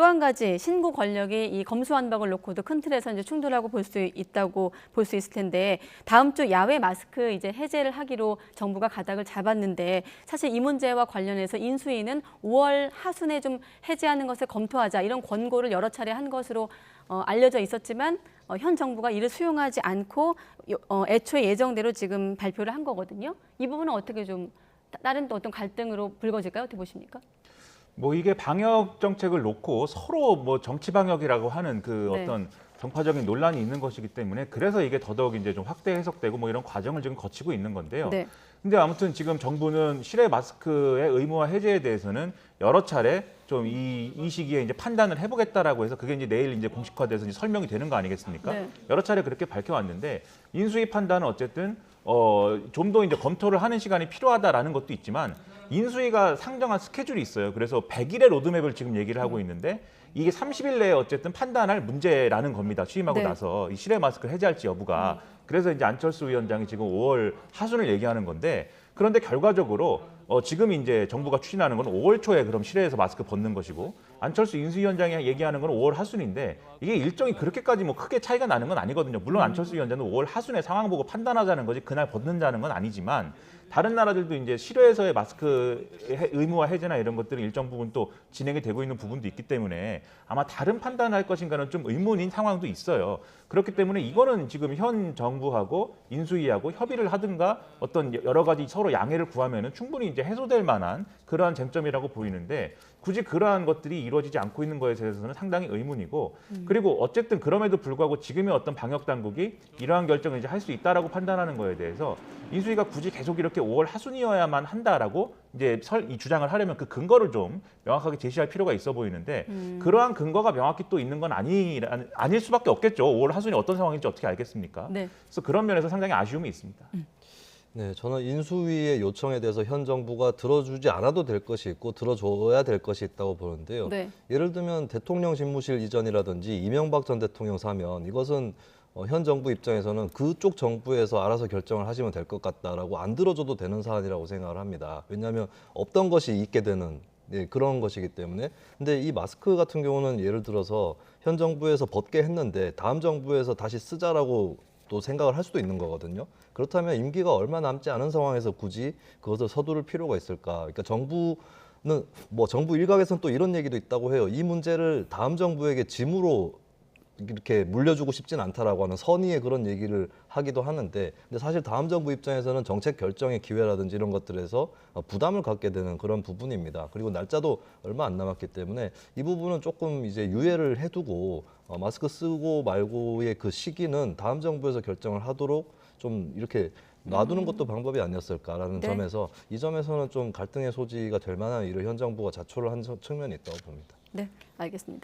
또 한 가지 신구 권력이 이 검수완박을 놓고도 큰 틀에서 이제 충돌하고 볼 수 있다고 볼 수 있을 텐데 다음 주 야외 마스크 이제 해제를 하기로 정부가 가닥을 잡았는데 사실 이 문제와 관련해서 인수위는 5월 하순에 좀 해제하는 것을 검토하자 이런 권고를 여러 차례 한 것으로 알려져 있었지만 현 정부가 이를 수용하지 않고 애초에 예정대로 지금 발표를 한 거거든요. 이 부분은 어떻게 좀 다른 또 어떤 갈등으로 불거질까요? 어떻게 보십니까? 뭐 이게 방역 정책을 놓고 서로 뭐 정치 방역이라고 하는 그 네. 어떤 정파적인 논란이 있는 것이기 때문에 그래서 이게 더더욱 이제 좀 확대 해석되고 뭐 이런 과정을 지금 거치고 있는 건데요. 네. 근데 아무튼 지금 정부는 실외 마스크의 의무화 해제에 대해서는 여러 차례 좀 이 시기에 이제 판단을 해보겠다라고 해서 그게 이제 내일 이제 공식화돼서 이제 설명이 되는 거 아니겠습니까? 네. 여러 차례 그렇게 밝혀왔는데 인수위 판단은 어쨌든 좀 더 이제 검토를 하는 시간이 필요하다라는 것도 있지만 인수위가 상정한 스케줄이 있어요. 그래서 100일의 로드맵을 지금 얘기를 하고 있는데 이게 30일 내에 어쨌든 판단할 문제라는 겁니다. 취임하고 네. 나서 이 실외 마스크 해제할지 여부가. 그래서 이제 안철수 위원장이 지금 5월 하순을 얘기하는 건데 그런데 결과적으로 지금 이제 정부가 추진하는 건 5월 초에 그럼 실외에서 마스크 벗는 것이고 안철수 인수위원장이 얘기하는 건 5월 하순인데 이게 일정이 그렇게까지 뭐 크게 차이가 나는 건 아니거든요. 물론 안철수 위원장은 5월 하순에 상황 보고 판단하자는 거지 그날 벗는다는 건 아니지만 다른 나라들도 이제 실외에서의 마스크 의무화 해제나 이런 것들은 일정 부분 또 진행이 되고 있는 부분도 있기 때문에 아마 다른 판단을 할 것인가는 좀 의문인 상황도 있어요. 그렇기 때문에 이거는 지금 현 정부하고 인수위하고 협의를 하든가 어떤 여러 가지 서로 양해를 구하면은 충분히 이제 해소될 만한 그러한 쟁점이라고 보이는데 굳이 그러한 것들이 이루어지지 않고 있는 것에 대해서는 상당히 의문이고 그리고 어쨌든 그럼에도 불구하고 지금의 어떤 방역 당국이 이러한 결정을 이제 할 수 있다라고 판단하는 거에 대해서 인수위가 굳이 계속 이렇게 5월 하순이어야만 한다라고 이제 이 주장을 하려면 그 근거를 좀 명확하게 제시할 필요가 있어 보이는데 그러한 근거가 명확히 또 있는 건 아닐 수밖에 없겠죠. 5월 하순이 어떤 상황인지 어떻게 알겠습니까? 네. 그래서 그런 면에서 상당히 아쉬움이 있습니다. 네, 저는 인수위의 요청에 대해서 현 정부가 들어주지 않아도 될 것이 있고 들어줘야 될 것이 있다고 보는데요. 네. 예를 들면 대통령 집무실 이전이라든지 이명박 전 대통령 사면 이것은 현 정부 입장에서는 그쪽 정부에서 알아서 결정을 하시면 될 것 같다라고 안 들어줘도 되는 사안이라고 생각을 합니다. 왜냐하면 없던 것이 있게 되는 그런 것이기 때문에. 근데 이 마스크 같은 경우는 예를 들어서 현 정부에서 벗게 했는데 다음 정부에서 다시 쓰자라고 또 생각을 할 수도 있는 거거든요. 그렇다면 임기가 얼마 남지 않은 상황에서 굳이 그것을 서두를 필요가 있을까? 그러니까 정부는 뭐 정부 일각에서는 또 이런 얘기도 있다고 해요. 이 문제를 다음 정부에게 짐으로 이렇게 물려주고 싶진 않다라고 하는 선의의 그런 얘기를 하기도 하는데 근데 사실 다음 정부 입장에서는 정책 결정의 기회라든지 이런 것들에서 부담을 갖게 되는 그런 부분입니다. 그리고 날짜도 얼마 안 남았기 때문에 이 부분은 조금 이제 유예를 해두고 마스크 쓰고 말고의 그 시기는 다음 정부에서 결정을 하도록 좀 이렇게 놔두는 것도 방법이 아니었을까라는 네. 점에서 이 점에서는 좀 갈등의 소지가 될 만한 일을 현 정부가 자초를 한 측면이 있다고 봅니다. 네, 알겠습니다.